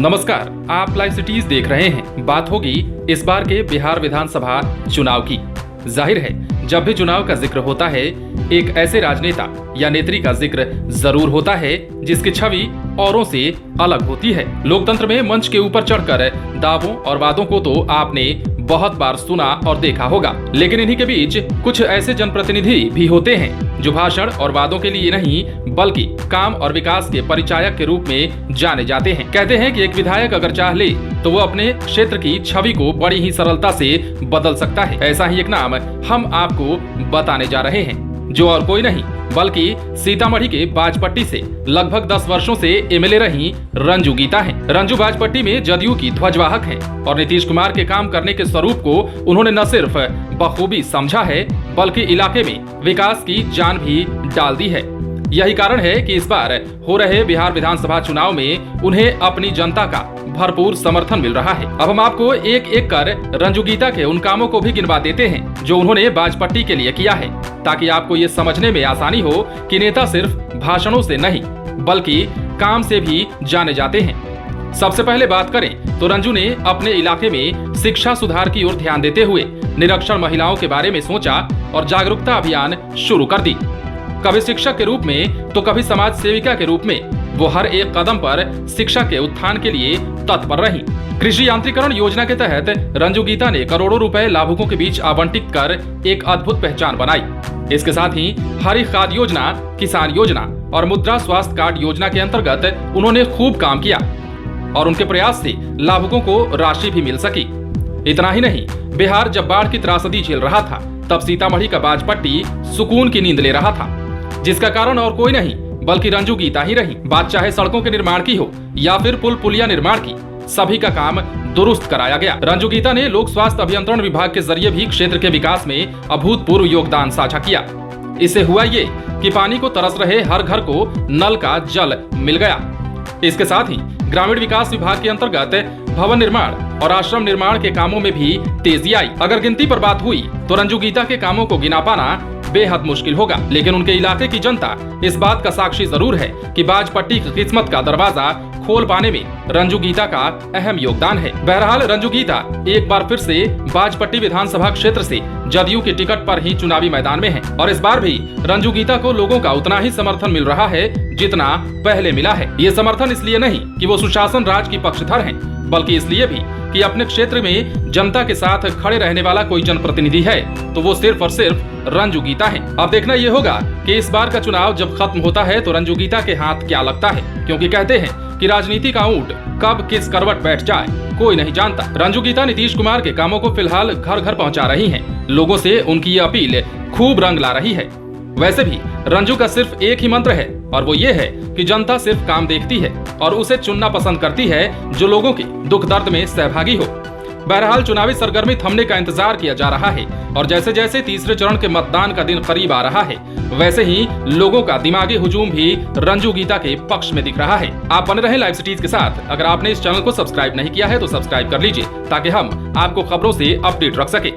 नमस्कार, आप live cities देख रहे हैं। बात होगी इस बार के बिहार विधानसभा चुनाव की। जाहिर है, जब भी चुनाव का जिक्र होता है, एक ऐसे राजनेता या नेत्री का जिक्र जरूर होता है जिसकी छवि औरों से अलग होती है। लोकतंत्र में मंच के ऊपर चढ़कर दावों और वादों को तो आपने बहुत बार सुना और देखा होगा, लेकिन इन्हीं के बीच कुछ ऐसे जनप्रतिनिधि भी होते हैं जो भाषण और वादों के लिए नहीं बल्कि काम और विकास के परिचायक के रूप में जाने जाते हैं। कहते हैं कि एक विधायक अगर चाह ले तो वो अपने क्षेत्र की छवि को बड़ी ही सरलता से बदल सकता है। ऐसा ही एक नाम हम आपको बताने जा रहे हैं, जो और कोई नहीं बल्कि सीतामढ़ी के बाजपट्टी से लगभग 10 वर्षों से एमएलए रही रंजू गीता हैं। रंजू बाजपट्टी में जदयू की ध्वजवाहक हैं और नीतीश कुमार के काम करने के स्वरूप को उन्होंने न सिर्फ बखूबी समझा है बल्कि इलाके में विकास की जान भी डाल दी है। यही कारण है कि इस बार हो रहे बिहार विधानसभा चुनाव में उन्हें अपनी जनता का भरपूर समर्थन मिल रहा है। अब हम आपको एक एक कर रंजू गीता के उन कामों को भी गिनवा देते हैं जो उन्होंने बाजपट्टी के लिए किया है, ताकि आपको ये समझने में आसानी हो कि नेता सिर्फ भाषणों से नहीं बल्कि काम से भी जाने जाते हैं। सबसे पहले बात करें तो रंजू ने अपने इलाके में शिक्षा सुधार की ओर ध्यान देते हुए निरक्षर महिलाओं के बारे में सोचा और जागरूकता अभियान शुरू कर दी। कभी शिक्षक के रूप में तो कभी समाज सेविका के रूप में वो हर एक कदम पर शिक्षा के उत्थान के लिए तत्पर रही। कृषि यांत्रिकरण योजना के तहत रंजू गीता ने करोड़ों रुपए लाभुकों के बीच आवंटित कर एक अद्भुत पहचान बनाई। इसके साथ ही हरी खाद योजना, किसान योजना और मुद्रा स्वास्थ्य कार्ड योजना के अंतर्गत उन्होंने खूब काम किया और उनके प्रयास से लाभुकों को राशि भी मिल सकी। इतना ही नहीं, बिहार जब बाढ़ की त्रासदी झेल रहा था तब सीतामढ़ी का बाजपट्टी सुकून की नींद ले रहा था, जिसका कारण और कोई नहीं बल्कि रंजू गीता ही रही। बात चाहे सड़कों के निर्माण की हो या फिर पुल पुलिया निर्माण की, सभी का काम दुरुस्त कराया गया। रंजू गीता ने लोक स्वास्थ्य अभियंत्रण विभाग के जरिए भी क्षेत्र के विकास में अभूतपूर्व योगदान साझा किया। इससे हुआ ये कि पानी को तरस रहे हर घर को नल का जल मिल गया। इसके साथ ही ग्रामीण विकास विभाग के अंतर्गत भवन निर्माण और आश्रम निर्माण के कामों में भी तेजी आई। अगर गिनती पर बात हुई तो रंजू गीता के कामों को गिना पाना बेहद मुश्किल होगा, लेकिन उनके इलाके की जनता इस बात का साक्षी जरूर है कि बाजपट्टी की किस्मत का दरवाजा खोल पाने में रंजू गीता का अहम योगदान है। बहरहाल रंजू गीता एक बार फिर से बाजपट्टी विधानसभा क्षेत्र से जदयू के टिकट पर ही चुनावी मैदान में हैं और इस बार भी रंजू गीता को लोगों का उतना ही समर्थन मिल रहा है जितना पहले मिला है। ये समर्थन इसलिए नहीं कि वो सुशासन राज की पक्षधर हैं, बल्कि इसलिए भी कि अपने क्षेत्र में जनता के साथ खड़े रहने वाला कोई जनप्रतिनिधि है तो वो सिर्फ और सिर्फ रंजू गीता है। अब देखना ये होगा कि इस बार का चुनाव जब खत्म होता है तो रंजू गीता के हाथ क्या लगता है, क्योंकि कहते हैं कि राजनीति का ऊंट कब किस करवट बैठ जाए कोई नहीं जानता। रंजू गीता नीतीश कुमार के कामों को फिलहाल घर घर पहुंचा रही हैं। लोगों से उनकी ये अपील खूब रंग ला रही है। वैसे भी रंजू का सिर्फ एक ही मंत्र है और वो ये है कि जनता सिर्फ काम देखती है और उसे चुनना पसंद करती है जो लोगों के दुख दर्द में सहभागी हो। बहरहाल चुनावी सरगर्मी थमने का इंतजार किया जा रहा है और जैसे जैसे तीसरे चरण के मतदान का दिन करीब आ रहा है वैसे ही लोगों का दिमागी हुजूम भी रंजू गीता के पक्ष में दिख रहा है। आप बने रहें लाइव सिटीज के साथ। अगर आपने इस चैनल को सब्सक्राइब नहीं किया है तो सब्सक्राइब कर लीजिए ताकि हम आपको खबरों से अपडेट रख सके।